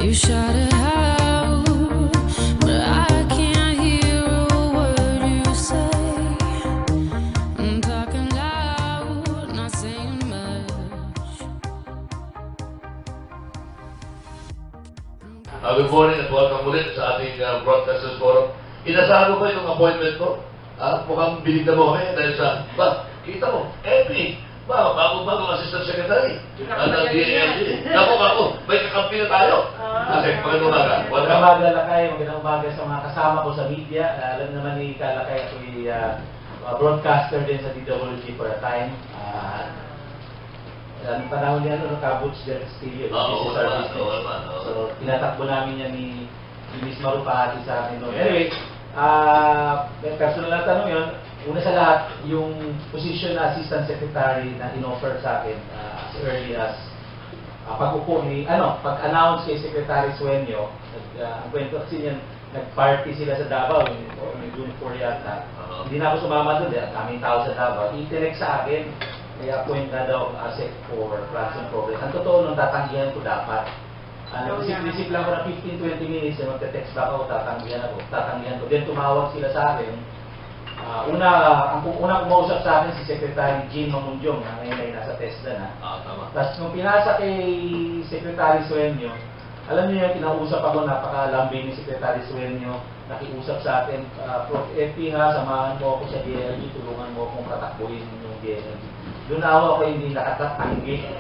You shout it out, but I can't hear a word you say. I'm talking loud, not saying much. Good morning at welcome ulit sa ating broadcasters forum. Inasahan ko ba yung appointment ko? Mukhang binigda mo kami dahil sa, kita mo, Epi, bago assistant secretary ng DILG. Ako, may kakampi na tayo. Kasi magandang umaga. Magandang umaga, Lakay. Magandang umaga sa mga kasama ko sa media. Alam naman ni Kalakay, ako'y broadcaster din sa DWG for a time. Ang panahon niya, nakabuts din sa studio. So, tinatakbo namin yan ni Miss Marupahati sa amin. Anyway, personal na tanong yun. Una sa lahat, yung position na assistant secretary na in-offer sa akin as early as pag-announce kay Secretary Sueño, ang kwento kasi niyan, nag-party sila sa Davao, may June 4 yata. Hindi na ako sumama doon, kaming tao sa Davao. I-direct sa akin, kaya appoint na daw ASEC for Plans and Progress. Ang totoo nung tatanggihan ko dapat. Nag-isip lang ko na 15-20 minutes, magte-text ako, tatanggihan ko. Then tumawag sila sa akin. Ang unang kumausap sa akin si Secretary Jean Mamunjong, na ngayon ay nasa TESDA na. Tapos nung pinasa kay Secretary Sueño, alam niyo yung kinausap ako, napakalambing ni Secretary Sueño, nakiusap sa akin, Prof. Epi ha, samahan mo ako sa DLG, tulungan mo akong katakbuhin yung DLG. Doon ako hindi nakatatanggi.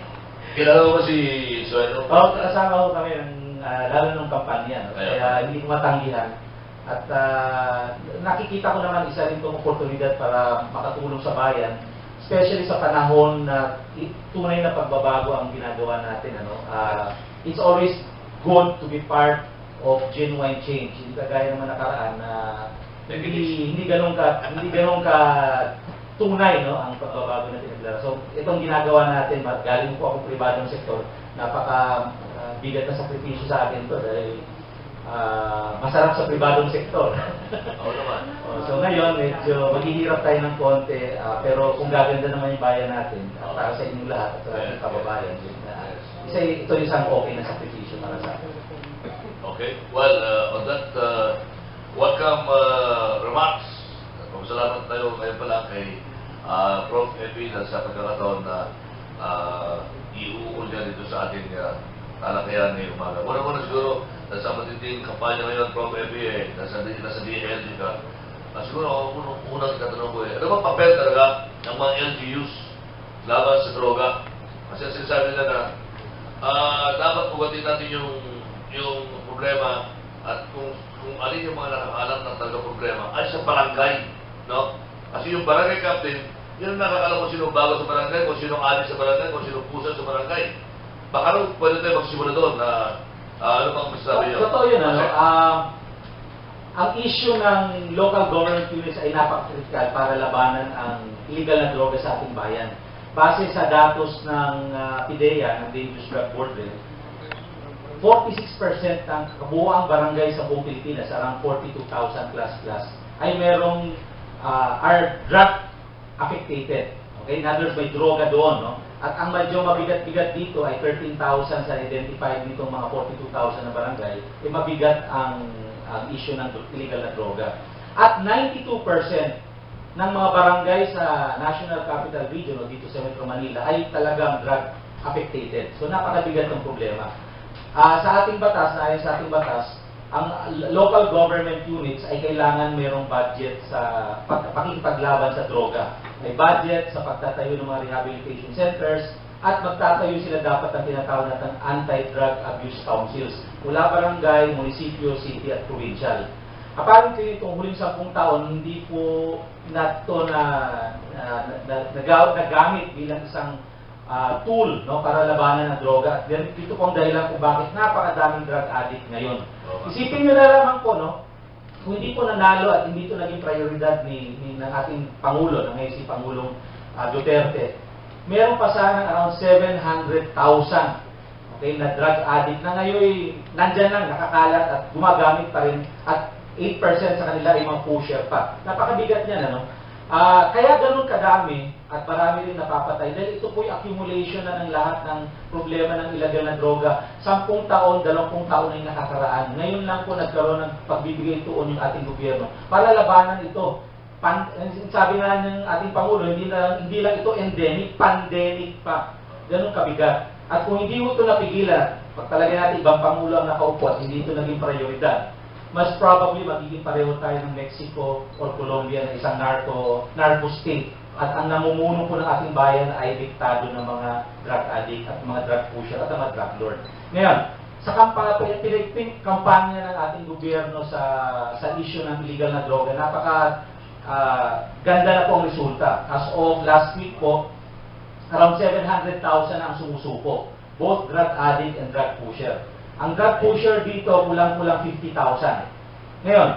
Kilala mo si Sueño? Oo, kasama ko kami, lalo nung kampanya, kaya hindi ko matanggihan. At nakikita ko naman isa rin itong oportunidad para makatulong sa bayan, especially sa panahon na tunay na pagbabago ang ginagawa natin. It's always good to be part of genuine change. Hindi kagaya naman nakaraan na hindi ganun ka tunay ang pagbabago na tinaglara. So itong ginagawa natin, galing po akong pribadong sektor, napaka bigat na sakripisyo sa akin to dahil masarap sa pribadong sektor. Oo naman. So ngayon, medyo maghihirap tayo ng konti, pero kung gaganda naman yung bayan natin, para sa inyong lahat at sa ating kababayan, ito isang okay na sakripisyo para sa akin. Okay. Well, on that welcome remarks, salamat tayo ngayon pala kay Prof. Epi sa pagkakataon na iuul niya dito sa ating talakayan ngayong umaga. Una-una siguro, nasa matinding kampanya ngayon, Prof. Epi, nasa DLG ka. Siguro ako unang katanong ko ano bang papel talaga ng mga LGUs laban sa droga? Kasi sinasabi nila na dapat ugatin natin yung problema at kung alin yung mga nakakaalam ng talaga problema ay sa barangay, no? Kasi yung barangay captain, yun ang nakakaalam kung sino bago sa barangay, kung sino adik sa barangay, kung sino pusa sa barangay. Baka rin pwede tayo magsimula doon na ano bang masasabi yun? Totoo yun, ang issue ng local government units ay napaka-critical para labanan ang illegal na droga sa ating bayan. Base sa datos ng PIDEA, ng Dangerous Drug Board, 46% ng kabuoang barangay sa buong Pilipinas, around 42,000 plus, ay merong are drug affected. Okay? In others, may droga doon. No? At ang medyo mabigat-bigat dito ay 13,000 sa identified nitong mga 42,000 na barangay, ay mabigat ang issue ng illegal na droga. At 92% ng mga barangay sa National Capital Region o dito sa Metro Manila ay talagang drug affected. So napakabigat ng problema. Sa ating batas, ayon sa ating batas, ang local government units ay kailangan mayroong budget sa pakikipaglaban sa droga. May budget sa pagtatayo ng mga rehabilitation centers at magtatayo sila dapat ng tinatawag natin anti-drug abuse councils mula barangay, munisipyo, city at provincial. Apparently, itong huling 10 taon, hindi po nagamit bilang isang tool para labanan ng droga. At dito po ang dahilan kung bakit napakadaming drug addict ngayon. Isipin nyo na lamang po, kung hindi po nanalo at hindi ito naging prioridad ng ating Pangulo, ng ngayon si Pangulong Duterte, meron pa sana around 700,000 na drug addict na ngayon nandyan lang, nakakalat at gumagamit pa rin at 8% sa kanila ay mga pusher pa. Napakabigat niyan, Kaya ganun kadami at marami rin napapatay. Dahil ito po yung accumulation na ng lahat ng problema ng illegal na droga. 10 taon, 20 taon na yung nakakaraan. Ngayon lang po nagkaroon ng pagbibigay tuon yung ating gobyerno para labanan ito. Sabi nga ng ating Pangulo, hindi lang ito endemic, pandemic pa. Ganun kabigat. At kung hindi mo ito napigilan, pag talaga natin ibang Pangulo ang nakaupo at hindi ito naging prioridad, mas probably magiging pareho tayo ng Mexico or Colombia na isang narco state. At ang namumuno po ng ating bayan ay diktado ng mga drug addict at mga drug pusher at mga drug lord. Ngayon, sa kampanya ng ating gobyerno sa issue ng illegal na droga, ganda na po ang resulta. As of last week po, around 700,000 ang sumusuko, both drug addict and drug pusher. Ang drug pusher dito, kulang-kulang 50,000. Ngayon,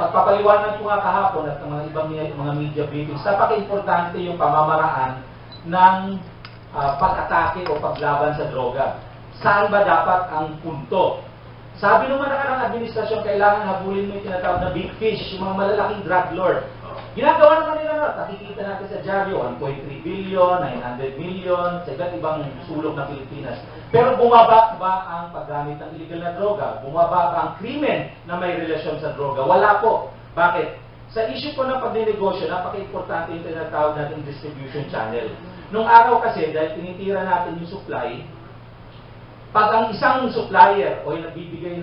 pagpapaliwanag ko nga kahapon at ng mga ibang mga media briefings, napaka-importante yung pamamaraan ng pag-atake o paglaban sa droga. Saan ba dapat ang punto? Sabi naman ng administrasyon, kailangan habulin mo yung tinatawag na big fish, yung mga malalaking drug lord. Ginagawa naman nila na, nakikita natin sa dyaryo, 1.3 billion, 900 million, sa iba't ibang sulok ng Pilipinas. Pero bumaba ba ang paggamit ng illegal na droga? Bumaba ba ang krimen na may relasyon sa droga? Wala po. Bakit? Sa issue po ng pagninegosyo, napaka-importante yung tinatawag natin distribution channel. Nung araw kasi, dahil tinitira natin yung supply, pag ang isang supplier o yung nagbibigay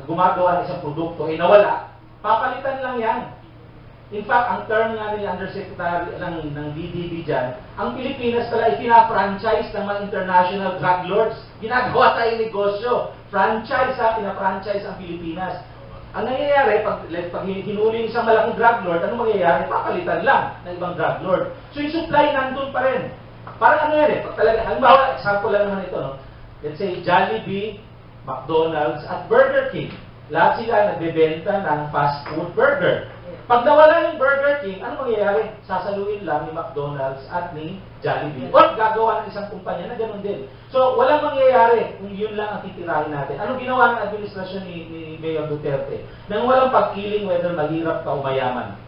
gumagawa ng isang produkto ay nawala, papalitan lang yan. In fact, ang term nga ni Undersecretary ng DDB dyan, ang Pilipinas pala ay pina-franchise ng mga international drug lords. Ginagawa tayo negosyo. Franchise pina-franchise ang Pilipinas. Ang nangyayari, pag hinuli isang malaking drug lord, ano mangyayari? Papalitan lang ng ibang drug lord. So yung supply nandun pa rin. Parang ano yan pag talaga, halimbawa, example lang naman ito, no? Let's say Jollibee, McDonald's, at Burger King. Lahat sila nagbebenta ng fast food burger. Pag nawala yung Burger King, ano mangyayari? Sasaluin lang ni McDonald's at ni Jollibee. O gagawa ng isang kumpanya na ganoon din. So, walang mangyayari kung yun lang ang titirahin natin. Anong ginawa ng administrasyon ni Mayor Duterte? Nang walang pagkiling whether mahirap ka o mayaman.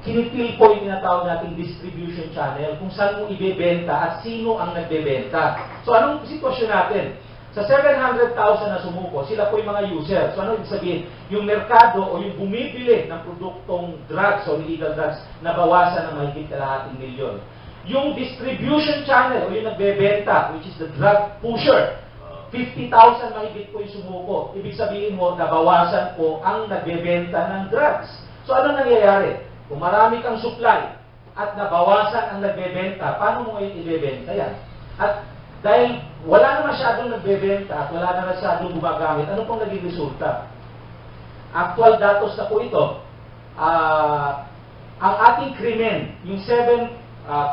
Kinitil po yung tinatawag nating distribution channel kung saan mo ibebenta at sino ang nagbebenta. So, anong sitwasyon natin? Sa 700,000 na sumuko, sila po yung mga user. So ano ibig sabihin? Yung merkado o yung bumibili ng produktong drugs o illegal drugs na bawasan ng mahigit kalahating milyon. Yung distribution channel o yung nagbebenta, which is the drug pusher, 50,000 mahigit po yung sumuko. Ibig sabihin mo, nabawasan po ang nagbebenta ng drugs. So ano nangyayari? Kung marami kang supply at nabawasan ang nagbebenta, paano mo ngayon ibebenta yan? At dahil wala na masyadong nagbebenta at wala na masyadong gumagamit, ano pong naging resulta? Actual datos na po ito. Ang ating krimen, yung 7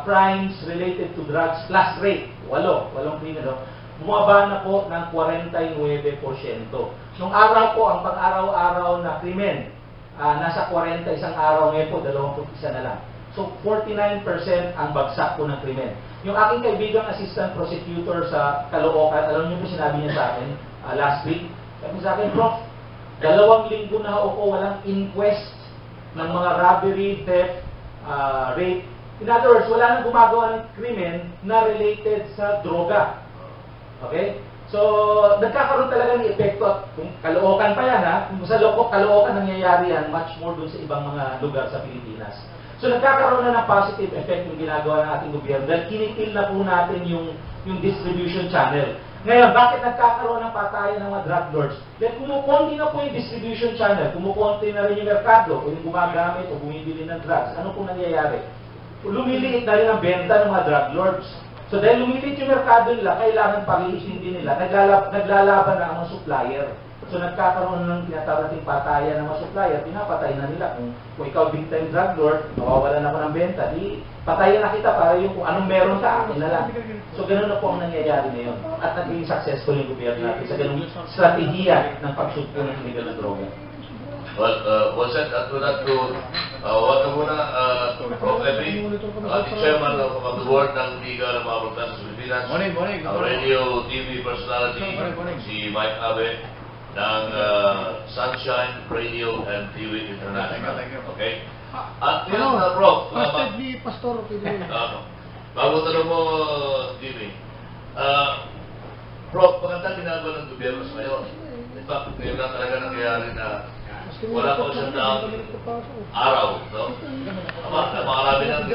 crimes related to drugs plus rape, 8 krimen, bumaba na po ng 49%. Nung araw po, ang pang-araw-araw na krimen, nasa 40 isang araw, ngayon po, 21 na lang. So, 49% ang bagsak po ng krimen. Yung aking kaibigang assistant prosecutor sa Caloocan, alam niyo po sinabi niya sa akin last week, sabi sa akin, Prof, 2 linggo na ako walang inquest ng mga robbery, theft, rape. In other words, wala nang gumagawa ng krimen na related sa droga. Okay? So, nagkakaroon talaga ng epekto at kung Caloocan pa yan, kung sa Caloocan nangyayari yan, much more dun sa ibang mga lugar sa Pilipinas. So nagkakaroon na ng positive effect yung ginagawa ng ating gobyerno dahil kinitil na po natin yung distribution channel. Ngayon, bakit nagkakaroon ng patayan ng mga drug lords? Dahil kumukonti na po yung distribution channel, kumukonti na rin yung merkado, o yung gumagamit o bumibili ng drugs. Ano po nangyayari? Lumiliit na rin ang benta ng mga drug lords. So dahil lumiliit yung merkado nila, kailangan pag-iisin din nila. Naglalaban na ang mga supplier. So nagkakaroon ng tinatawag nating patayan ng mga supplier, pinapatay na nila. Kung ikaw big time drug lord, mawawalan ako ng benta, di patayan na kita para yung kung anong meron sa akin na lang. So ganoon na po ang nangyayari ngayon. At naging successful yung gobyerno natin sa ganung strategiya ng pagsugpo ng illegal na droga. Was it to that to wag na muna Prof. Epi, ating chairman of the board ng Liga ng mga Broadcasters sa Pilipinas, ang radio, TV personality, si Mike Abe, ng Sunshine Radio and TV International. Okay? At yun, Prof, Trusted ni Pastor. bago tanong mo, Jimmy, Prof, maganda ginagawa ng gobyerno sa ngayon. In fact, ngayon lang talaga nangyayari na wala pa siyang araw, no? Napakarami ng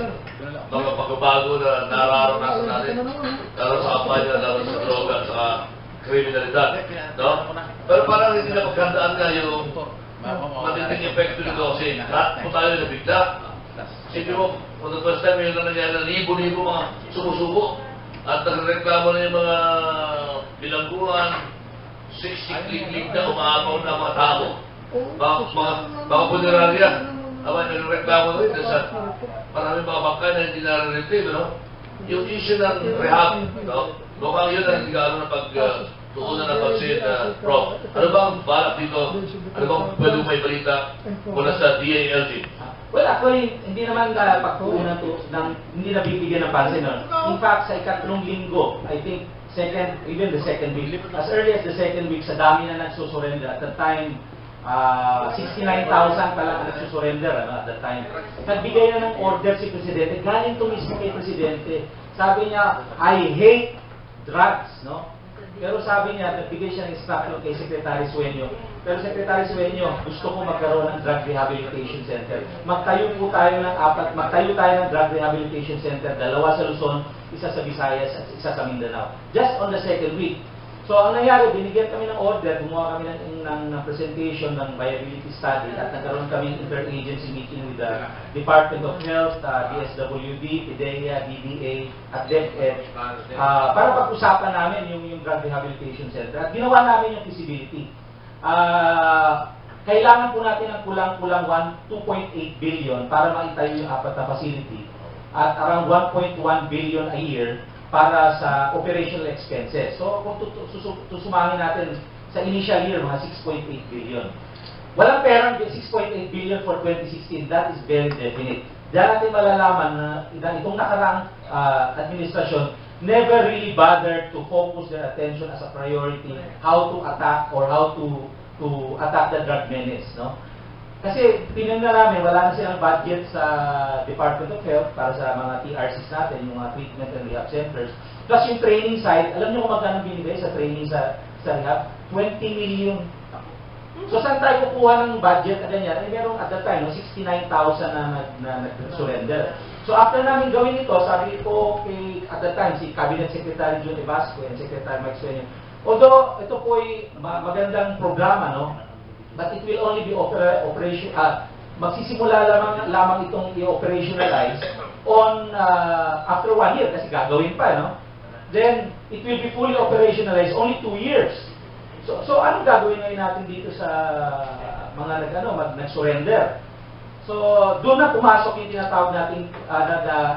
mga pagbabago na nararanasan natin, lalo sa kampanya, lalo sa droga, at sa kriminalidad, no? Pero parang hindi na paghandaan nga yung matinding epekto nito kasi lahat po tayo nabigla. Sige mo, for the first time, yun na nangyari na libo-libo mga sumusuko at nagreklamo na yung mga bilangguan, 60 click na umaapaw na mga tao. Mga punerarya. Aba, nagreklamo rin sa maraming mga bangka na hindi nare-retrieve, no? Yung issue ng rehab, no? Mukhang yun ang hindi na pagtuunan ng pansin, Prof. Ano bang balak dito? Ano bang pwede may balita mula sa DALG? Well, actually, hindi naman pagtuunan hindi nabibigyan ng pansin nun. In fact, sa ikatlong linggo, I think, even the second week, as early as the second week, sa dami na nagsusurrender. At the time, 69,000 pa lang ang nagsusurrender at that time. Nagbigay na ng order si Presidente. Galing to mismo kay Presidente. Sabi niya, I hate drugs, no? Pero sabi niya, nagbigay siya ng instruction kay Secretary Sueño. Pero Secretary Sueño, gusto ko magkaroon ng drug rehabilitation center. Magtayo tayo ng drug rehabilitation center, 2 sa Luzon, 1 sa Visayas at 1 sa Mindanao. Just on the second week. So, ang nangyari, binigyan kami ng order, gumawa kami ng presentation ng viability study at nagkaroon kami ng interagency meeting with the Department of Health, DSWD, PIDEA, DDA, at DepEd para pag-usapan namin yung drug rehabilitation center. At ginawa namin yung feasibility. Kailangan po natin ng kulang-kulang 2.8 billion para maitayo yung 4 na facility at around 1.1 billion a year para sa operational expenses. So, kung susumangin natin sa initial year, mga 6.8 billion. Walang perang 6.8 billion for 2016. That is very definite. Diyan natin malalaman na itong nakaraang administrasyon never really bothered to focus their attention as a priority how to attack or how to attack the drug menace, no? Kasi tinignan namin, wala na silang budget sa Department of Health para sa mga TRCs natin, yung mga treatment and rehab centers. Plus yung training side, alam nyo kung magkano binibigay sa training sa rehab? 20 million. So saan tayo kukuha ng budget at ganyan? Eh meron at that time, 69,000 na nag-surrender. So after namin gawin ito, sabi ko kay, at that time, si Cabinet Secretary Jun Evasco and Secretary Mike Sueño, although ito po ay magandang programa, no? But it will only be magsisimula lamang itong i-operationalize on after 1 year kasi gagawin pa, no? Then it will be fully operationalized only 2 years. So ano gagawin ngayon natin dito sa mga nag-surrender? So doon na pumasok yung tinatawag natin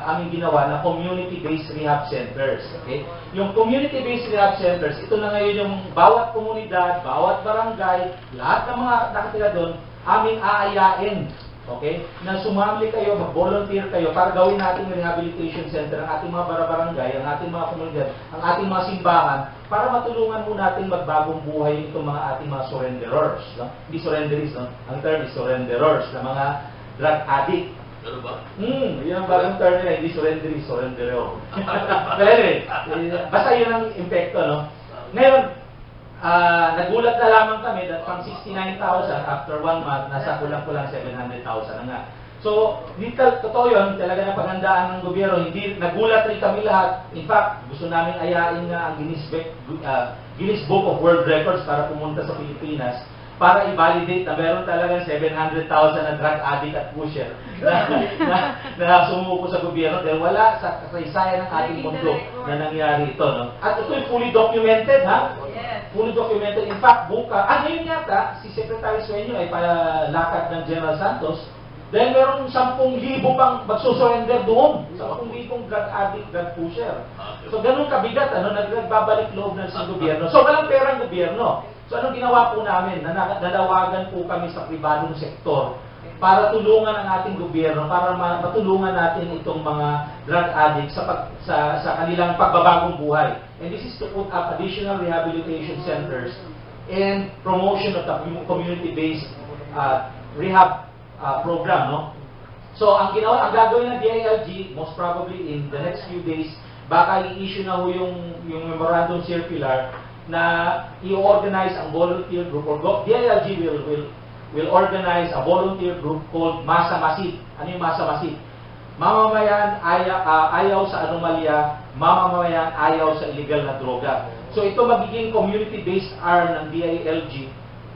aming ginawa na community-based rehab centers. Okay? Yung community-based rehab centers, ito na ngayon yung bawat komunidad, bawat barangay, lahat ng mga nakatira doon, aming aayain. Okay? Na sumamli kayo, mag-volunteer kayo para gawin natin rehabilitation center ang ating mga barangay, ang ating mga komunidad, ang ating mga simbahan, para matulungan mo natin magbagong buhay itong mga ating mga surrenderers. No? Hindi surrenderies, no? Ang term is surrenderers, na mga drug addict. Ano ba? Yun ang bagong term nila, hindi surrenderies, surrenderer. Pero anyway, basta yun ang impacto, no? Ngayon, nagulat na lamang kami that from 69,000 after 1 month, nasa kulang-kulang 700,000 na nga. So, totoo yun, talaga na paghandaan ng gobyerno, hindi, nagulat rin kami lahat. In fact, gusto namin ayain nga ang Guinness Book of World Records para pumunta sa Pilipinas para i-validate na meron talagang 700,000 na drug addict at pusher na sumuko sa gobyerno dahil wala sa kasaysayan ng ating mundo na nangyari ito. No? At ito ay fully documented, ha? Fully documented. In fact, ngayon yata, si Secretary Sueño ay palakad ng General Santos dahil meron 10,000 pang magsusurrender doon. 10,000 drug addict, drug pusher. So, ganun kabigat, nagbabalik loob ng sa gobyerno. So, walang perang gobyerno. So, anong ginawa po namin? Nanawagan po kami sa pribadong sektor para tulungan ang ating gobyerno, para matulungan natin itong mga drug addicts sa kanilang pagbabagong buhay. And this is to put up additional rehabilitation centers and promotion of the community-based rehab program, no? So, ang gagawin ng DILG, most probably in the next few days, baka i-issue na ho yung memorandum circular na i-organize ang volunteer group, or DILG will organize a volunteer group called Masa Masid. Ano yung Masa Masid? Mamamayan ayaw sa anomalya, mamamayan ayaw sa illegal na droga. So ito magiging community-based arm ng DILG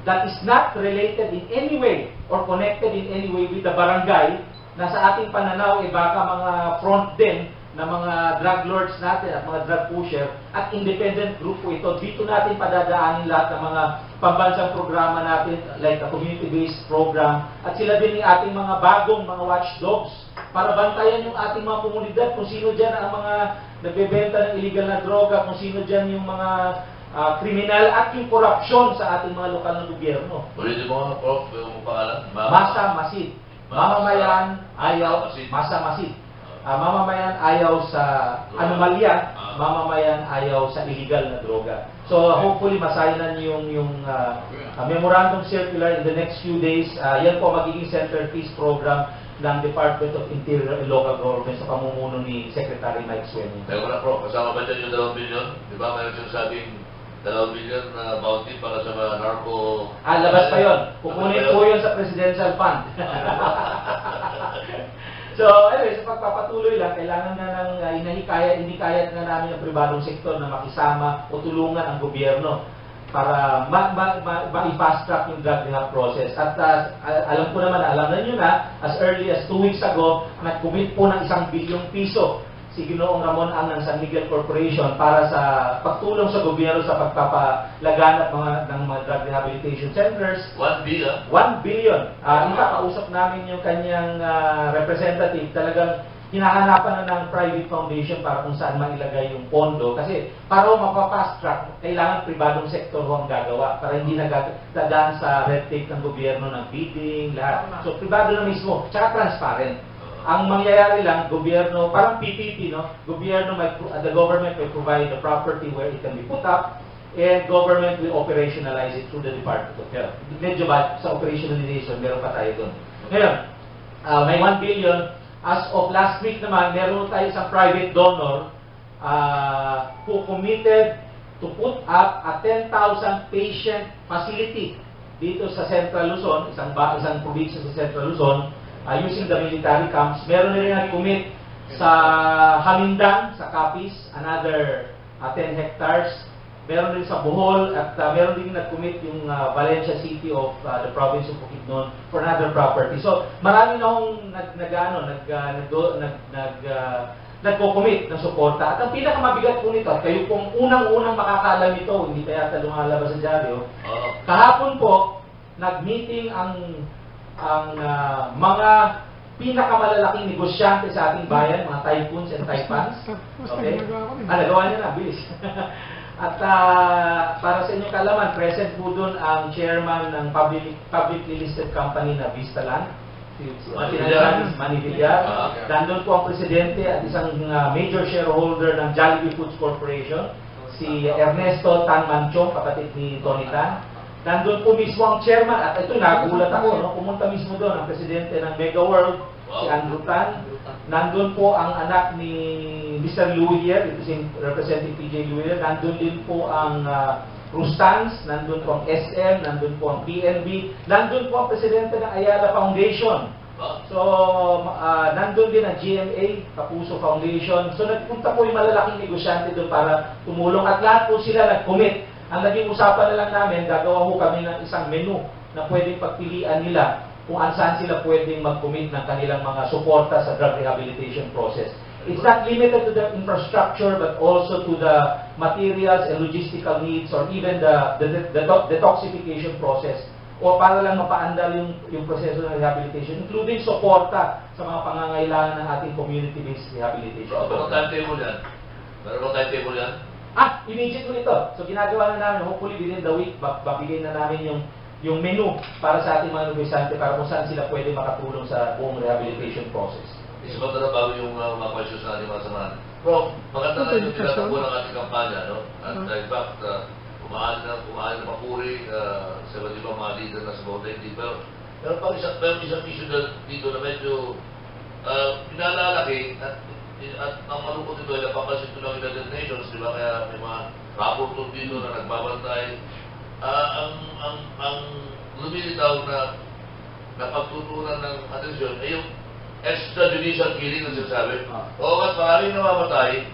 that is not related in any way or connected in any way with the barangay, na sa ating pananaw baka mga front din na mga drug lords natin at mga drug pusher, at independent group po ito. Dito natin padadaanin lahat ng mga pambansang programa natin like a community-based program, at sila din yung ating mga bagong mga watchdogs para bantayan yung ating mga komunidad, kung sino dyan ang mga nagbebenta ng illegal na droga, kung sino dyan yung mga kriminal at yung korupsyon sa ating mga lokal na gobyerno. Ulitin mo, Prof, yung pangalan? Masa Masid. Mamamayan ayaw, Masa Masid. Mamamayan ayaw sa anomalya, mamamayan ayaw sa illegal na droga. So hopefully masayanan yung memorandum circular in the next few days. Yan po magiging centerpiece program ng Department of Interior and Local Government sa pamumuno ni Secretary Mike Sueño. Teka na, Prof, kasama ba dyan yung 2 billion? Di ba mayroon siyang sabing 2 billion na bounty para sa mga narco... Labas pa yun. Kukunin po yun sa Presidential Fund. So, anyway, sa pagpapatuloy lang, kailangan na ng inikayat na namin ang pribadong sektor na makisama o tulungan ang gobyerno para ma-fast track yung drug rehab process. At alam ko naman, alam na nyo na, as early as 2 weeks ago, nag-commit po ng 1 bilyong piso si Ginoong Ramon Ang ng San Miguel Corporation para sa pagtulong sa gobyerno sa pagpapalaganap ng mga drug rehabilitation centers. 1 billion? 1 billion. Kausap namin yung kanyang representative. Talagang hinahanapan na ng private foundation para kung saan mailagay yung pondo. Kasi para mapapast track, kailangan pribadong sektor ang gagawa para hindi nagdadaan sa red tape ng gobyerno ng bidding, lahat. So pribado na mismo, tsaka transparent. Ang mangyayari lang, gobyerno, parang PPP, no? The government may provide the property where it can be put up, and government will operationalize it through the Department of Health. Medyo ba, sa operationalization, meron pa tayo doon. Ngayon, may 1 billion. As of last week naman, meron tayo isang private donor who committed to put up a 10,000 patient facility dito sa Central Luzon, isang probinsya sa Central Luzon, using the military camps. Meron na rin nag-commit sa Hamindang, sa Capiz, another 10 hectares. Meron din sa Bohol, at meron din nag-commit yung Valencia City of the province of Bukidnon for another property. So, marami na akong nagko-commit ng suporta. At ang pinakamabigat po nito, at kayo pong unang-unang makakalam ito, hindi pa yata lumalabas sa dyaryo, kahapon po, nag-meeting ang mga pinakamalalaking negosyante sa ating bayan, mga tycoons and taipans. Okay? Nagawa niya na, bilis. At para sa inyong kalaman, present po doon ang chairman ng publicly listed company na Vistaland, Manny Villar. Nandun po ang presidente at isang major shareholder ng Jollibee Foods Corporation, si Ernesto Tan Manchong, kapatid ni Tony Tan. Nandun po mismo ang chairman, at ito nagulat ako, no? Pumunta mismo doon ang presidente ng Mega World, si Andrew Tan. Nandun po ang anak ni Mr. Luier, ito si Representative PJ Luier. Nandun din po ang Rustans, nandun po ang SM, nandun po ang PNB, nandun po ang presidente ng Ayala Foundation. So, nandun din ang GMA, Kapuso Foundation. So, nagpunta po yung malalaking negosyante doon para tumulong, at lahat po sila nag-commit. Ang naging usapan na lang namin, gagawa ho kami ng isang menu na pwedeng pagpilian nila kung saan sila pwedeng mag-commit ng kanilang mga suporta sa drug rehabilitation process. It's not limited to the infrastructure, but also to the materials and logistical needs, or even the detoxification process, o para lang mapaandal yung proseso ng rehabilitation, including suporta sa mga pangangailangan ng ating community-based rehabilitation. Meron bang timetable yan? Meron bang timetable yan? Immediate ko ito. So ginagawa na namin, hopefully within the week, babigay na namin yung menu para sa ating mga negosyante para kung saan sila pwede makatulong sa buong rehabilitation process. Isa ba na bago yung mga questions na ating mga samahan? Prof, maganda na yung tinatakbo ng ating kampanya, no? At in fact, kumaan na papuri sa iba't ibang mga leader na sa Bauteng. Pero isang issue dito na medyo pinalalaki at ang malungkot ito ay napapansin ito ng United Nations, di ba? Kaya may mga rapporteur dito na nagbabantay. Ang lumilitaw na pagtutunan ng atensyon ay yung extrajudicial killing na sinasabi. Oo, at maraming namamatay,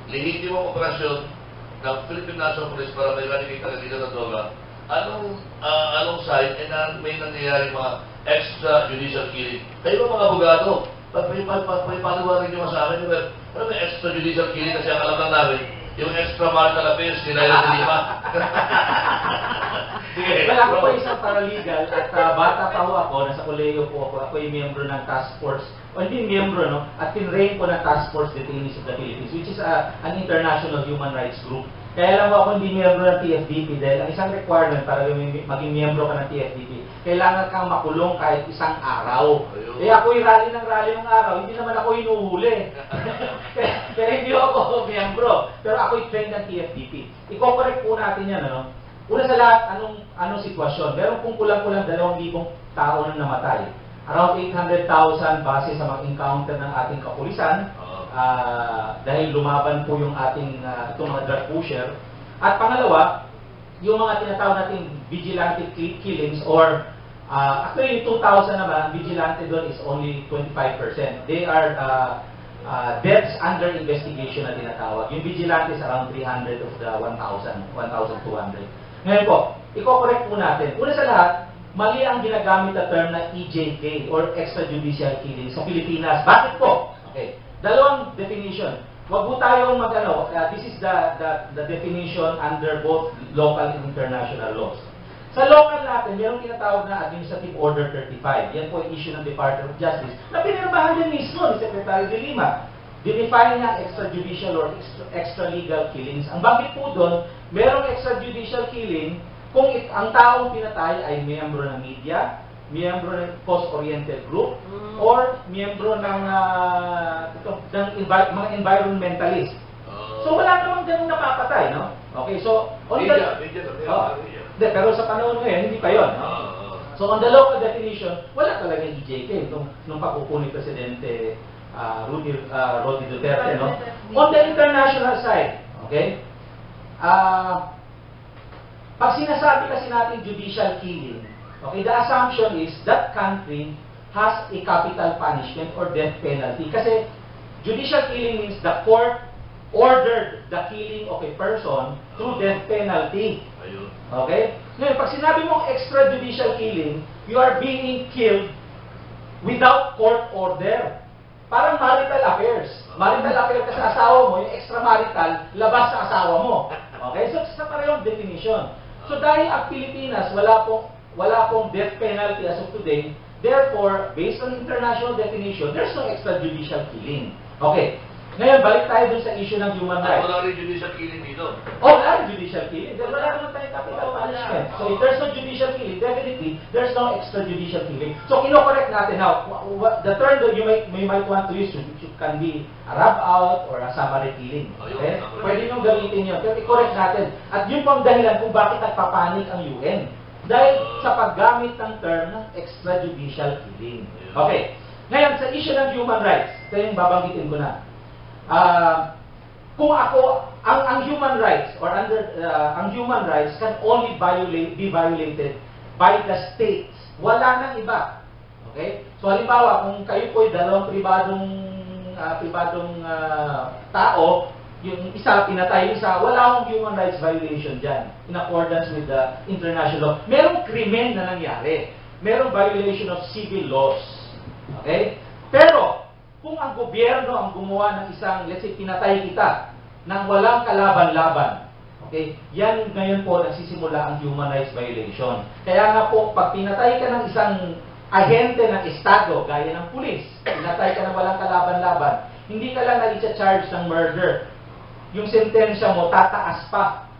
lehitimong operasyon ng Philippine National Police para may eradicate ang illegal na droga. Anong side, may nangyayari mga extrajudicial killing. Kayo mga abogado, may paliwanag nyo sa amin, ano may extrajudicial killing kasi ang alam lang namin, yung extramarital affairs nila yung Lima. Well, ako po isang paralegal at bata pa ho ako, nasa kolehiyo po ako ay miyembro ng task force, o hindi miyembro, no? At pinrain po ng Task Force Detainees of the Philippines, which is an international human rights group. Kaya lang ako hindi miyembro ng TFDP dahil ang isang requirement para maging miyembro ka ng TFDP, kailangan kang makulong kahit isang araw. Eh ako'y rally ng araw, hindi naman ako hinuhuli. kaya hindi ako miyembro. Pero ako'y trained ng TFDP. I-correct po natin yan, ano? Una sa lahat, anong sitwasyon? Meron pong kulang-kulang 2,000 tao na namatay. Around 800,000 base sa mga encounter ng ating kapulisan dahil lumaban po yung ating itong mga drug pusher. At pangalawa, yung mga tinatawag nating vigilante killings or actually yung 2,000 naman, vigilante doon is only 25%. They are deaths under investigation na tinatawag. Yung vigilante is around 300 of the 1,200. Ngayon po, i-correct po natin. Una sa lahat, mali ang ginagamit na term na EJK or extrajudicial killing sa Pilipinas. Bakit po? Okay. Dalawang definition. Wag po tayong this is the definition under both local and international laws. Sa local natin, mayroong tinatawag na Administrative Order 35. Yan po yung issue ng Department of Justice na pinirmahan din mismo ni Secretary de Lima. Dinefine niya extrajudicial or extralegal killings. Ang bakit po doon, merong extrajudicial killing kung ang taong pinatay ay miyembro ng media, miyembro ng cause-oriented group, or miyembro ng mga environmentalist. So wala namang ganun napapatay, no? Okay, so pero sa panahon ngayon, hindi pa yun. No? So on the local definition, wala talagang EJK nung pagkukuha ni Presidente Roddy Duterte, no? On the international side, okay? Pag sinasabi kasi natin judicial killing, okay, the assumption is that country has a capital punishment or death penalty. Kasi judicial killing means the court ordered the killing of a person through death penalty. Okay? Ngayon, pag sinabi mong extrajudicial killing, you are being killed without court order. Parang marital affairs. Marital affairs kasi asawa mo, yung extramarital, labas sa asawa mo. Okay? So, sa parehong definition. So, dahil ang Pilipinas, wala pong death penalty as of today, therefore, based on international definition, there's no extrajudicial killing. Okay. Ngayon, balik tayo dun sa issue ng human rights. Wala rin judicial killing dito. Wala rin judicial killing. Dahil wala naman tayong capital punishment. So, if there's no judicial killing, definitely, there's no extrajudicial killing. So, kino-correct natin now. The term that you might want to use can be a rub-out or a summary killing. Okay? Pwede nyo gamitin yun. Pero i-correct natin. At yun po ang dahilan kung bakit nagpapanik ang UN. Dahil sa paggamit ng term ng extrajudicial killing. Okay. Ngayon, sa issue ng human rights, ito yung babanggitin ko na. Kung ang human rights or ang human rights can only be violated by the states. Wala nang iba. Okay? So halimbawa, kung kayo po ay dalawang pribadong tao, yung isa pinatay yung isa, wala akong human rights violation dyan in accordance with the international law. Merong krimen na nangyari. Merong violation of civil laws. Okay? Pero kung ang gobyerno ang gumawa ng isang, let's say, pinatay kita nang walang kalaban-laban, okay, yan ngayon po nagsisimula ang human rights violation. Kaya nga po, pag pinatay ka ng isang ahente ng Estado, gaya ng pulis, pinatay ka ng walang kalaban-laban, hindi ka lang na-charge ng murder. Yung sentensya mo, tataas pa.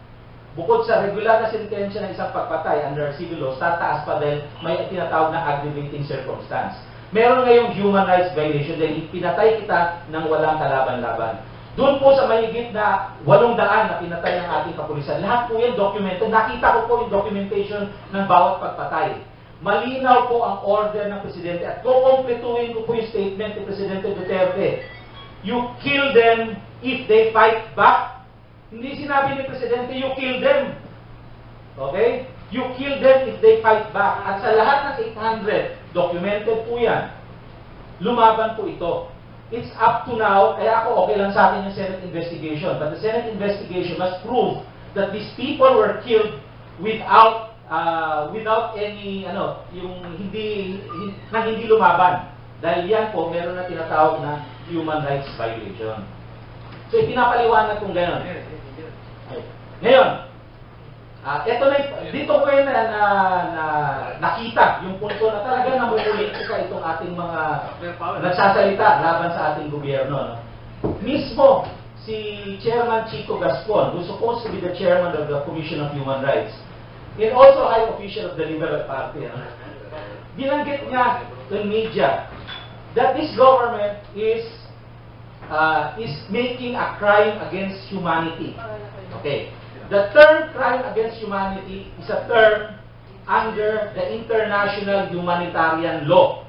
Bukod sa regular na sentensya ng isang pagpatay under civil laws, tataas pa dahil may tinatawag na aggravating circumstance. Meron ngayong human rights violation dahil pinatay kita ng walang kalaban-laban. Doon po sa mahigit na 800 na pinatay ng ating kapulisan, lahat po yan documented. Nakita ko po yung documentation ng bawat pagpatay. malinaw po ang order ng Presidente at kukumpletuhin ko po yung statement ni Presidente Duterte. You kill them if they fight back. Hindi sinabi ni Presidente, you kill them. Okay? You kill them if they fight back. At sa lahat ng 800, documented po yan. Lumaban po ito. It's up to now, kaya ako okay lang sa akin yung Senate investigation. But the Senate investigation must prove that these people were killed without any, yung hindi lumaban. Dahil yan po, meron na tinatawag na human rights violation. So, ipinapaliwanag kung gano'n. Ngayon, dito ko yun nakita yung punto na talaga namumulitika itong ating mga nagsasalita laban sa ating gobyerno. No? Mismo, si Chairman Chico Gaspon, who's supposed to be the chairman of the Commission of Human Rights, and also high official of the Liberal Party, binanggit niya in media that this government is making a crime against humanity. Okay. The term crime against humanity is a term under the international humanitarian law.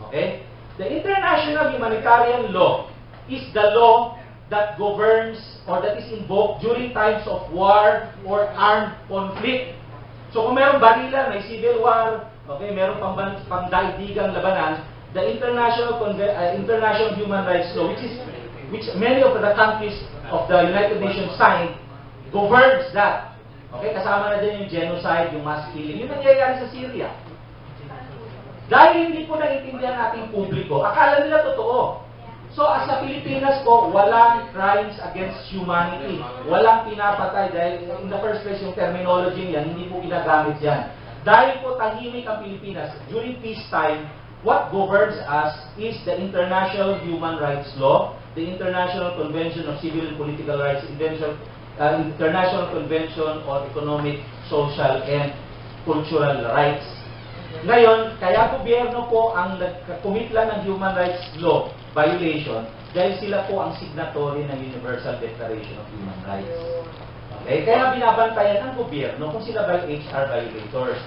Okay? The international humanitarian law is the law that governs or that is invoked during times of war or armed conflict. So kung merong barilan, may civil war, okay, merong pangdaigdigang labanan, the international human rights law, which many of the countries of the United Nations signed, governs that. Okay, kasama na din yung genocide, yung mass killing, yung nangyayari sa Syria. Dahil hindi po naiintindihan ating publiko, akala nila totoo. So, as sa Pilipinas po, walang crimes against humanity. Walang pinapatay dahil in the first place yung terminology yan, hindi po ginagamit yan. Dahil po tahimik ang Pilipinas, during peacetime, what governs us is the international human rights law, the International Convention of Civil and Political Rights, International Convention on Economic, Social, and Cultural Rights. Ngayon, kaya gobyerno po ang nag-commit lang ng human rights law violation dahil sila po ang signatory ng Universal Declaration of Human Rights. Okay? Kaya binabantayan ng gobyerno kung sila ba yung HR violators.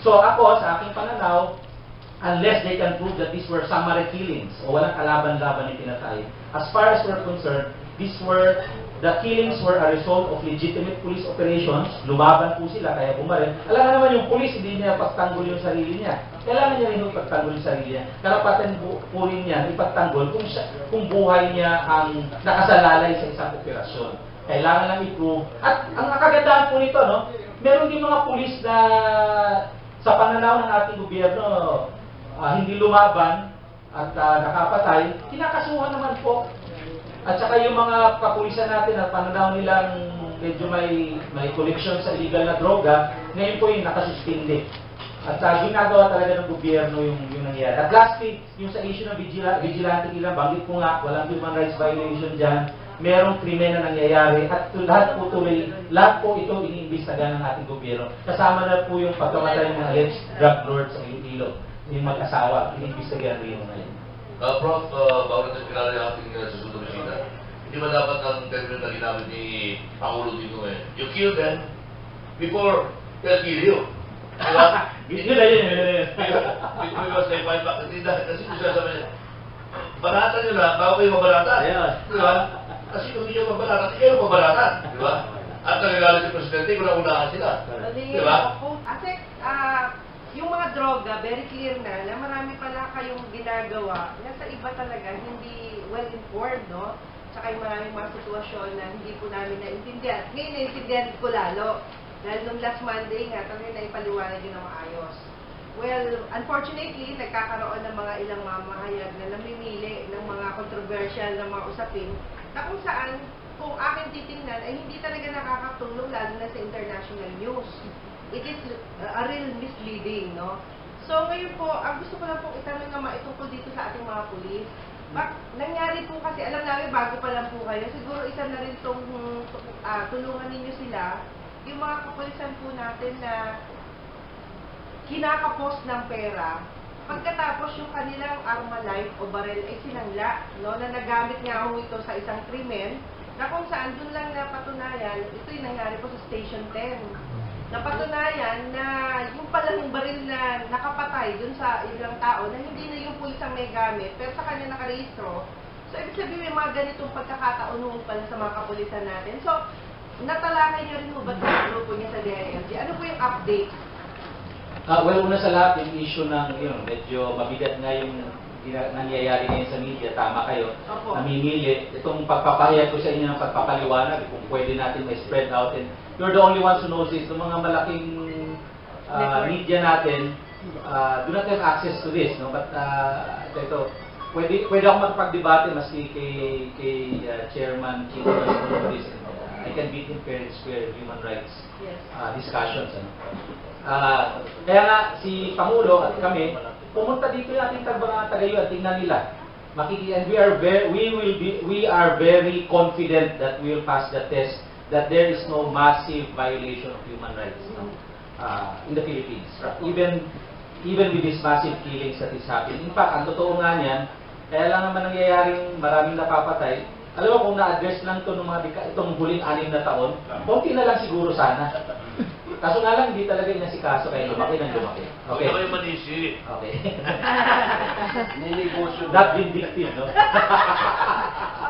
So ako, sa aking pananaw, unless they can prove that these were summary killings o walang kalaban-laban yung pinatay, as far as we're concerned, the killings were a result of legitimate police operations. Lumaban po sila, kaya bumaril. Alam nga naman yung police, hindi niya pagtanggol yung sarili niya. Kailangan niya rin ipagtanggol yung sarili niya. Karapatan po rin niya ipagtanggol kung buhay niya ang nakasalalay sa isang operasyon. Kailangan lang i-prove. At ang kagandahan po nito, no, meron din mga police na sa pananaw ng ating gobyerno, hindi lumaban at nakapatay, kinakasuhan naman po. At saka yung mga kapulisan natin at pananaw nilang medyo may collection sa illegal na droga, ngayon po yung nakasuspindi. At ginagawa talaga ng gobyerno yung nangyayari. At lastly, yung sa issue ng vigilante ilang, banggit ko nga, walang human rights violation dyan, merong krimen na nangyayari, at lahat po ito iniimbestigahan ng ating gobyerno. Kasama na po yung pagkamatay ng mga alleged drug lords sa Iloilo, yung mag-asawa, iniimbestigahan rin ngayon. Prof, bago natin kilala yung ating susunod na bisita, hindi ba dapat ang termino na ginamit ni Pangulo dito you kill them before they'll kill you. Diba? Yun na yun. Because they fight back. Kasi kung sasabi niya, baratan nyo na, bago kayo mabaratan. Diba? Kasi kung hindi nyo mabaratan, kayo mabaratan. Diba? At nagagalit si Presidente, kung naunahan sila. Diba? Kasi, yung mga droga, very clear na marami pala kayong ginagawa na sa iba talaga hindi well-informed, no? Tsaka yung maraming mga sitwasyon na hindi po namin naintindihan. Ngayon, naintindihan ko lalo. Dahil nung last Monday nga, talaga na ipaliwanag yun na maayos. Well, unfortunately, nagkakaroon ng mga ilang mamahayag na namimili ng mga controversial na mga usapin na kung saan, kung akin titingnan, ay hindi talaga nakakatulong lalo na sa international news. It is a real misleading, no? So, ngayon po, ang gusto ko lang pong itanong na maitungkol dito sa ating mga pulis. Nangyari po kasi, alam namin, bago pa lang po kayo, siguro isa na rin itong tulungan ninyo sila, yung mga kapulisan po natin na kinakapos ng pera, pagkatapos yung kanilang arma life o barel ay sinangla, no? Na nagamit nga ho ito sa isang krimen, na kung saan dun lang napatunayan, ito yung nangyari po sa Station 10. napatunayan na yung palang baril na nakapatay dun sa ilang tao na hindi na yung pulis ang may gamit, pero sa kanya nakarehistro. So, ibig sabihin may mga ganitong pagkakataon nung pala sa mga kapulisan natin. So, natalakay niyo rin mo ba sa grupo niya sa DILG? Ano po yung update? Well, una sa lahat, yung issue ng medyo mabigat nga yung nangyayari ngayon sa media, tama kayo, Opo. namimili. Itong pagpapahayag ko sa inyo ng pagpapaliwanag, kung pwede natin may spread out. And you're the only ones who knows this. Yung mga malaking media natin, do not have access to this. No? But ito, pwede ako magpagdebate maski kay Chairman Chico Bonolis. I can beat him fair and square human rights Yes. discussions. Ano? Kaya nga, si Pangulo at kami, pumunta dito yung ating mga tagayuan, tingnan nila. And we are very confident that we will pass the test, that there is no massive violation of human rights in the Philippines. Even with these massive killings that is happening. In fact, ang totoo nga niyan, kaya lang naman nangyayaring maraming napapatay. Alam mo, kung na-address lang ito itong huling 6 na taon, konti na lang siguro sana. Kaso nga lang, hindi talaga inasikaso kaya lumaki ng lumaki. Okay. Huwag kayo manisi. Okay. Ninegosyo. Not vindictive, no?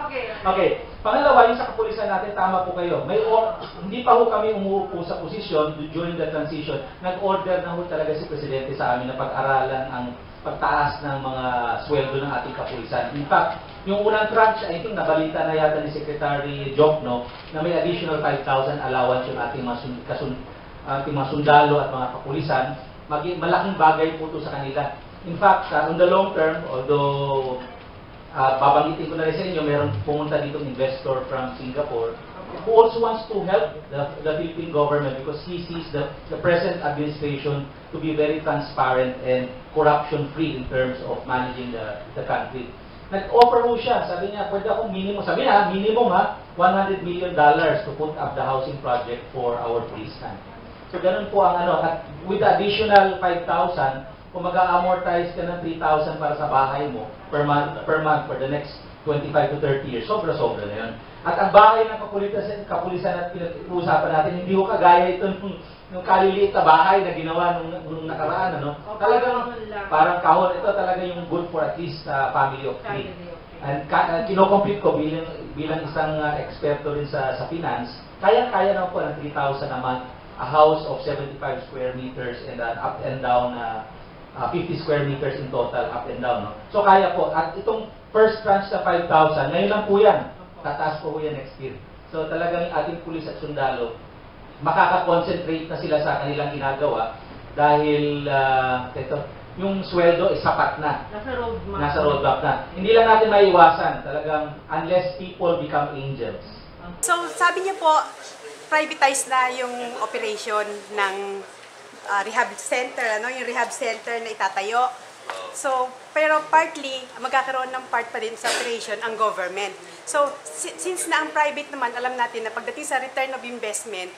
Okay. Okay. Pangalawa, yung sa kapulisan natin, tama po kayo. Hindi pa ho kami umuupo sa posisyon during the transition. Nag-order na ho talaga si Presidente sa amin na pag-aralan ang pagtaas ng mga sweldo ng ating kapulisan. In fact, yung unang tranche, I think nabalita na yata ni Secretary Jokno na may additional 5,000 allowance yung ating mga sundalo at mga kapulisan. Malaking bagay po ito sa kanila. In fact, on the long term, although babanggitin ko na rin sa inyo, meron pumunta ditong investor from Singapore who also wants to help the Philippine government because he sees the present administration to be very transparent and corruption-free in terms of managing the country. Nag-offer mo siya, sabi niya, pwede akong minimum, sabi niya, minimum $100 million to put up the housing project for our police camp. So ganun po ang at with the additional 5,000, kung mag-amortize ka ng 3,000 para sa bahay mo per month for the next 25 to 30 years, sobra-sobra na yun. At ang bahay ng kapulisan at pinag-uusapan natin, hindi ko kagaya ito nung kaliliit na bahay na ginawa nung nakaraan, ano? Talagang parang kahon. Ito talaga yung good for at least family of 3. And kinocompute ko bilang isang eksperto rin sa finance, kaya-kaya naman po ng 3,000 a month, a house of 75 square meters and an up and down 50 square meters in total, up and down. No? So kaya po. At itong first tranche na 5,000, ngayon lang po yan. Tataas po yan next year. So talagang ating pulis at sundalo, makaka-concentrate na sila sa kanilang ginagawa dahil yung sweldo is sapat na. Nasa roadmap na. Hindi lang natin maiwasan talagang unless people become angels. So sabi niyo po, privatize na yung operation ng rehab center, yung rehab center na itatayo. So, pero partly, magkakaroon ng part pa din sa operation ang government. So, since na ang private naman, alam natin na pagdating sa return of investment,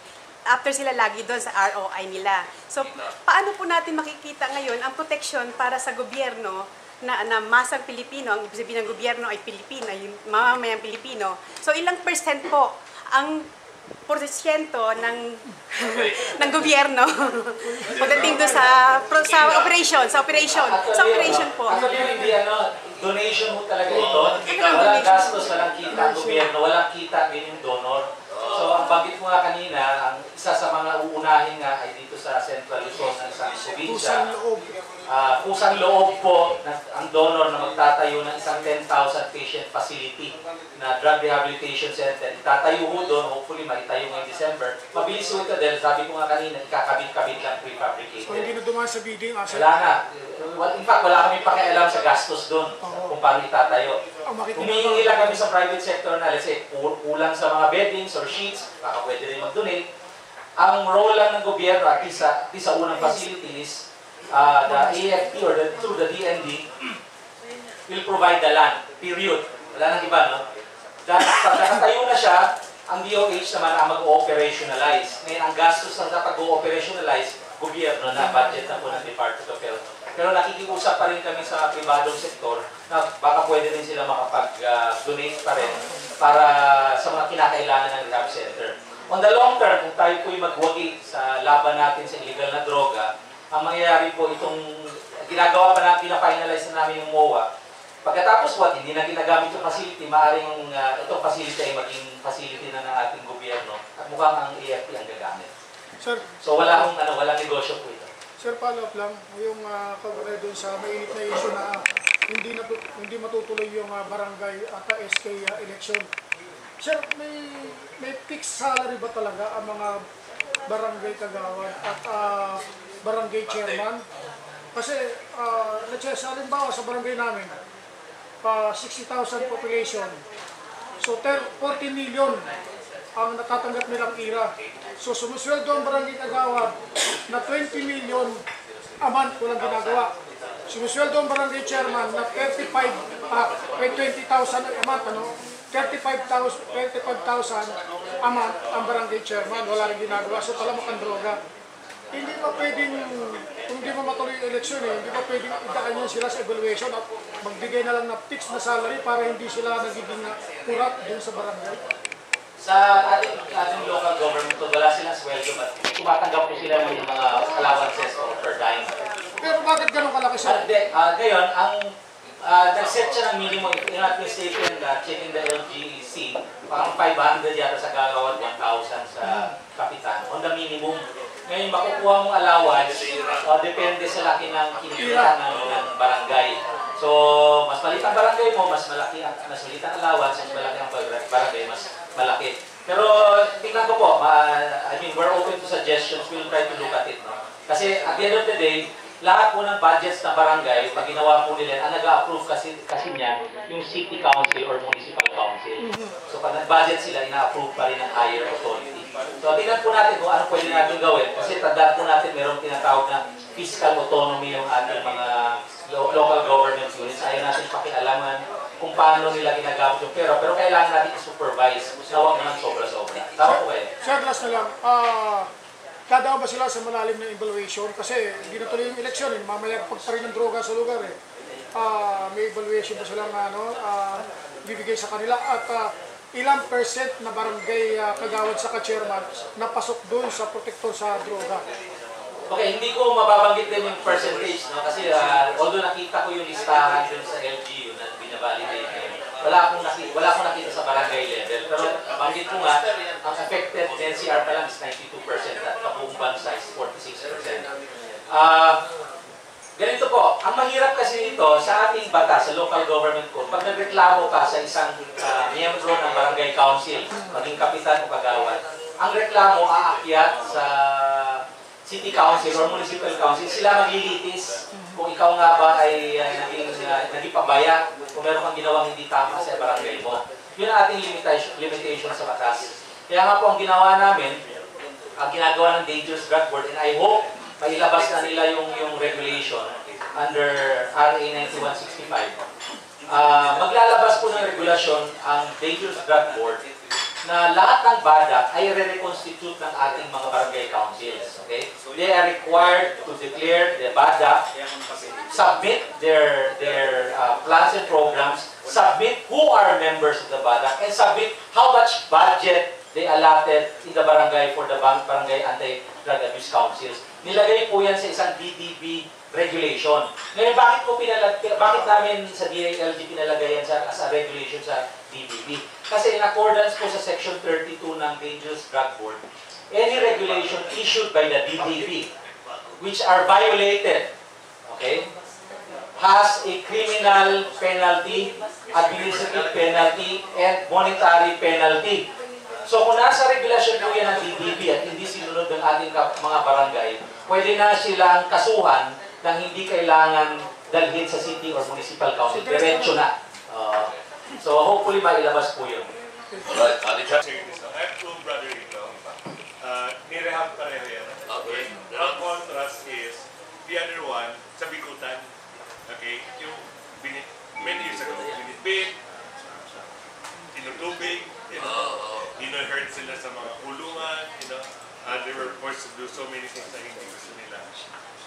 after sila lagi doon sa ROI nila. So, paano po natin makikita ngayon ang protection para sa gobyerno na masang Pilipino, ang ibig sabihin ng gobyerno ay Pilipino, ay mamamayang Pilipino. So, ilang percent po ang porsyento ng gobyerno pagdating doon sa operation po. Actually, hindi donation mo talaga ito. Walang gastos, walang kita ang gobyerno, walang kita din yung donor. So, ang banggit ko nga kanina, ang isa sa mga uunahin nga ay dito sa Central Luzon ng isang probinsya. Kusang loob po ang donor na magtatayo ng isang 10,000 patient facility na drug rehabilitation center. Itatayo ho doon, hopefully maitayo ngayong December. Mabilis ho ito dahil sabi ko nga kanina, ikakabit-kabit lang prefabricated. So, hindi na dumaan sa bidding? Wala na. In fact, wala kami pakialam sa gastos doon kung paano itatayo. Humihingi lang kami sa private sector na, let's say, kulang sa mga beddings or sheets, baka pwede rin mag-donate. Ang role lang ng gobyerno, at least sa unang facilities, the AFP or through the DND will provide the land, period. Wala nang iba, no? Dahil pag nakatayo na siya, ang DOH naman ang mag-operationalize. Ngayon, ang gastos ng pag-operationalize, gobyerno na, budget na po ng Department of Health. Pero nakikiusap pa rin kami sa pribadong sektor na baka pwede rin sila makapag-donate pa rin para sa mga kinakailangan ng rehab center. On the long term, kung tayo po'y magwagi sa laban natin sa illegal na droga, ang mangyayari po itong ginagawa pa na, pina-finalize na namin yung MOA. Pagkatapos po, hindi na ginagamit yung facility, maaaring itong facility ay maging facility na ng ating gobyerno at mukhang ang AFP ang gagamit. Sir, So walang negosyo po ito. sir, follow-up lang. Yung kaugnay doon sa mainit na issue na hindi matutuloy yung barangay at SK election. Sir, may fixed salary ba talaga ang mga barangay kagawad at barangay chairman? Kasi, halimbawa sa barangay namin, 60,000 population. So, 14 million ang natatanggap nilang IRA. So, sumusweldo ang barangay kagawad na 20 million a month walang ginagawa. Sumusweldo ang barangay chairman na 20,000 a month, 35,000 a month ang barangay chairman, wala rin ginagawa. So, talamak ang droga. Hindi pa pwedeng, kung hindi mo matuloy yung eleksyon, hindi pa pwedeng idaan yan sila sa evaluation at magbigay na lang na fixed na salary para hindi sila nagiging kurat dun sa barangay. Sa ating local government, wala silang sweldo at tumatanggap po sila ng mga allowances or per dime. Pero bakit ganun kalaki sir? Ngayon, ang nag-set siya ng minimum, if you're not mistaken, checking the LGC, parang 500 yata sa gagawad, 1,000 sa kapitan, on the minimum. Ngayon, makukuha mong allowance, depende sa laki ng kinikita ng barangay. So, mas maliit ang barangay mo, mas maliit ang allowance, mas malaki ang barangay, mas malaki. Pero, tingnan ko po, we're open to suggestions, we'll try to look at it. No? Kasi, at the end of the day, lahat po ng budgets ng barangay, pag ginawa po nila, ang nag-approve kasi niya, yung city council or municipal council. So pag nag-budget sila, ina-approve pa rin ng higher authority. So tingnan po natin kung ano pwede natin gawin. Kasi tandaan po natin, mayroong tinatawag na fiscal autonomy yung ating mga local government units. Ayaw natin pakialaman kung paano nila ginagamit yung pera. Pero kailangan natin i-supervise na huwag naman sobra-sobra. Tama po kayo? Sir, last na lang. Dadaan ba sila sa malalim ng evaluation? Kasi hindi na tuloy yung eleksyon, mamayagpag pa rin ng droga sa lugar eh. May evaluation ba silang bibigay sa kanila? At ilang percent na barangay kagawad sa ka-chairman na pasok doon sa protektor sa droga? Okay, hindi ko mababanggit din yung percentage, no? Kasi although nakita ko yung listahan dun sa LGU na binabalidate, wala akong nakita sa barangay level. Pero banggit ko nga, ang affected NCR pa lang is 92% at buong bansa is 46%. Ganito po, ang mahirap kasi dito sa ating batas, sa local government code, pag nagreklamo ka sa isang miyembro ng barangay council, maging kapitan o kagawad, ang reklamo aakyat sa city council or municipal council, sila maglilitis kung ikaw nga ba ay naging pabaya, kung meron kang ginawang hindi tama sa barangay mo. Yun ang ating limitation sa batas. Kaya nga po ang ginawa namin, ang ginagawa ng Dangerous Drug Board, and I hope mailabas na nila yung regulation under RA 9165. Maglalabas po ng regulasyon ang Dangerous Drug Board na lahat ng BADAC ay re-reconstitute ng ating mga barangay councils. Okay? They are required to declare the BADAC, submit their plans and programs, submit who are members of the BADAC, and submit how much budget they allotted in the barangay for the barangay anti-drug abuse councils. Nilagay po yan sa isang DDB regulation. Ngayon, bakit namin sa DILG pinalagay yan as a regulation sa DDB? Kasi in accordance po sa Section 32 ng Dangerous Drug Board, any regulation issued by the DDB which are violated, okay, has a criminal penalty, administrative penalty, and monetary penalty. So kung nasa regulasyon po yan ng DDB at hindi sinunod ng ating mga barangay, pwede na silang kasuhan nang hindi kailangan dalhin sa city or municipal council. Diretso na. So hopefully mailabas po yun. Alright, Ate Chan. I have two brother-in-law. Nirehab pareho yan. Okay. Ang contrast is, the other one, sa Bikutan, okay, yung many years ago, binitbit, tinutubig, hurt sila sa mga kulungan, they were forced to do so many things na hindi gusto nila.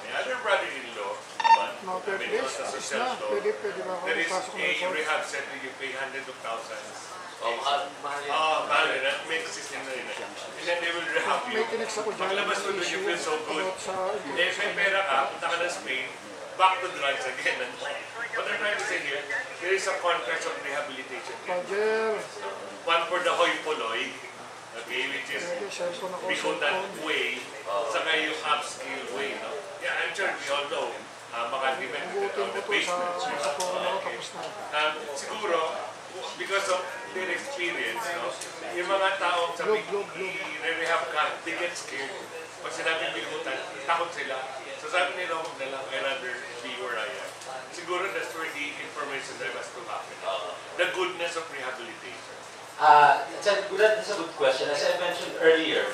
My other brother-in-law, naman, Pwede ba ako there is ipasok ng a resource? rehab center, you pay hundreds of thousands. Oh, mahal. Mahal rin. May system na rin. And then they will rehab you. May tinex ako dyan. Paglabas mo doon, you feel so good. About sa Eh, may pera ka, punta ka na Spain, back to drugs again. What I'm trying to say here, there is a context of rehabilitation. Roger. One for the hoi polloi, okay, which is Pwede, share ko na ko. Bikutan way, saka yung upskill way, no? Yeah, I'm sure we all know, baka depend Butin on ko the to basement. sa Polo, tapos na. Siguro, because of their experience, no? Yung mga taong sabi, i-rehab ka, they get scared. Pag sinabing bikutan, takot sila. So sabi nila, huwag na lang, I rather be where I am. Siguro that's where the information drive has to happen. The goodness of rehabilitation. That's a good question. As I mentioned earlier,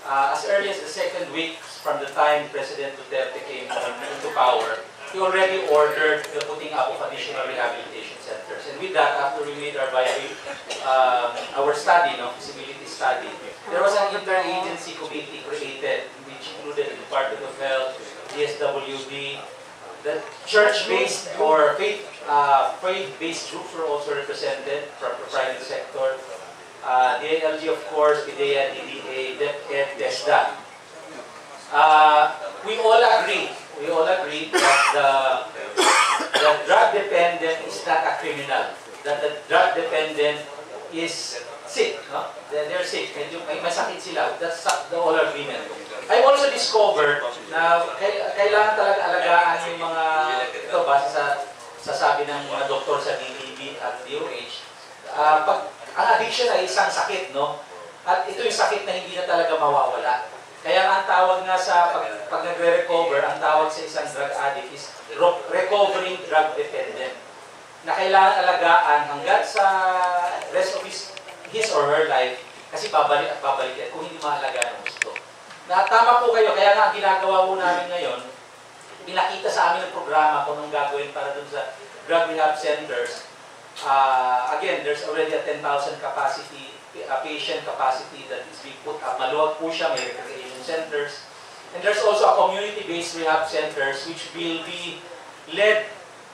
as early as the second week from the time President Duterte came into power, he already ordered the putting up of additional rehabilitation centers. And with that, after we made our study, feasibility study, there was an interagency committee created, which included the Department of Health, DSWD, the church-based or faith-based groups were also represented from the private sector. DILG, of course, PIDEA, DDA, DepEd, TESDA. We all agree that the drug dependent is not a criminal. That the drug dependent is sick. No? They're sick. Medyo may masakit sila. That's the all agreement. I've also discovered na kailangan talaga alagaan yung mga, ito base sa sabi ng mga doktor sa DDB at DOH, ang addiction ay isang sakit, no? At ito yung sakit na hindi na talaga mawawala. Kaya ang tawag nga sa pag nagre-recover, ang tawag sa isang drug addict is recovering drug dependent. Na kailangan alagaan hanggat sa rest of his or her life, kasi babalik at babalik yan kung hindi maalagaan ng gusto. Na tama po kayo, kaya nga ginagawa po namin ngayon, pinakita sa amin ang programa kung anong gagawin para dun sa drug rehab centers. Again, there's already a 10,000 capacity, patient capacity that is being put up. Maluwag po siya, may recreation centers. And there's also a community-based rehab centers which will be led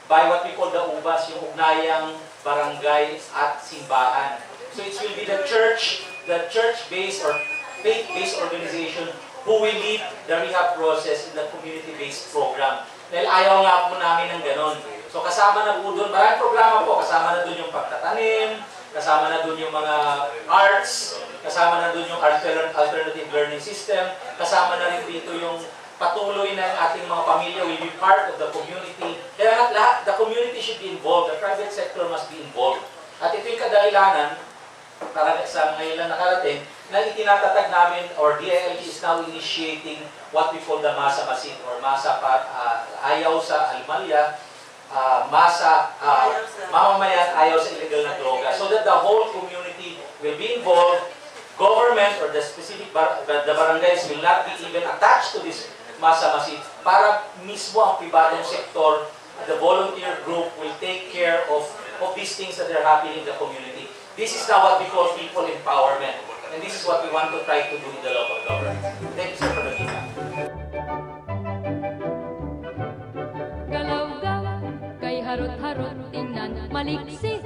by what we call the UBAS, yung ugnayang barangay at simbahan. So it will be the church-based or faith-based organization who will lead the rehab process in the community-based program. Dahil ayaw nga po namin ng ganon. So kasama na po doon, maraming programa po, kasama na doon yung pagtatanim, kasama na doon yung mga arts, kasama na doon yung alternative learning system, kasama na rin dito yung patuloy na ating mga pamilya will be part of the community. Kaya lahat, the community should be involved, the private sector must be involved. At ito yung kadahilanan, para sa ngayon lang nakarating, na itinatatag namin, or DILG is now initiating what we call the Masa Masin, or Masa Ayaw sa Alimalya, mamamayan ayaw sa illegal na droga, so that the whole community will be involved. Government or the specific the barangays will not be even attached to this Masa Masin, para mismo ang pribadong sektor, the volunteer group will take care of these things that are happening in the community. This is now what we call people empowerment. And this is what we want to try to do in the local government. Thank you, sir, for the feedback. Galaw-gaw, kay harot-harot tingnan, maliksi,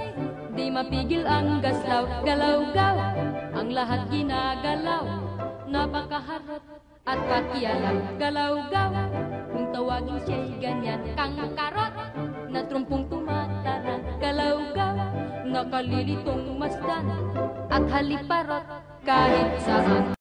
di mapigil ang gaslaw. Galaw-gaw, ang lahat ginagalaw, napakaharot at pakialam. Galaw-gaw, kung tawagin siya'y ganyan, kang karot, na trumpong tumatarang. Galaw-gaw, nakalilitong masdan, at haliparot, kahit saan.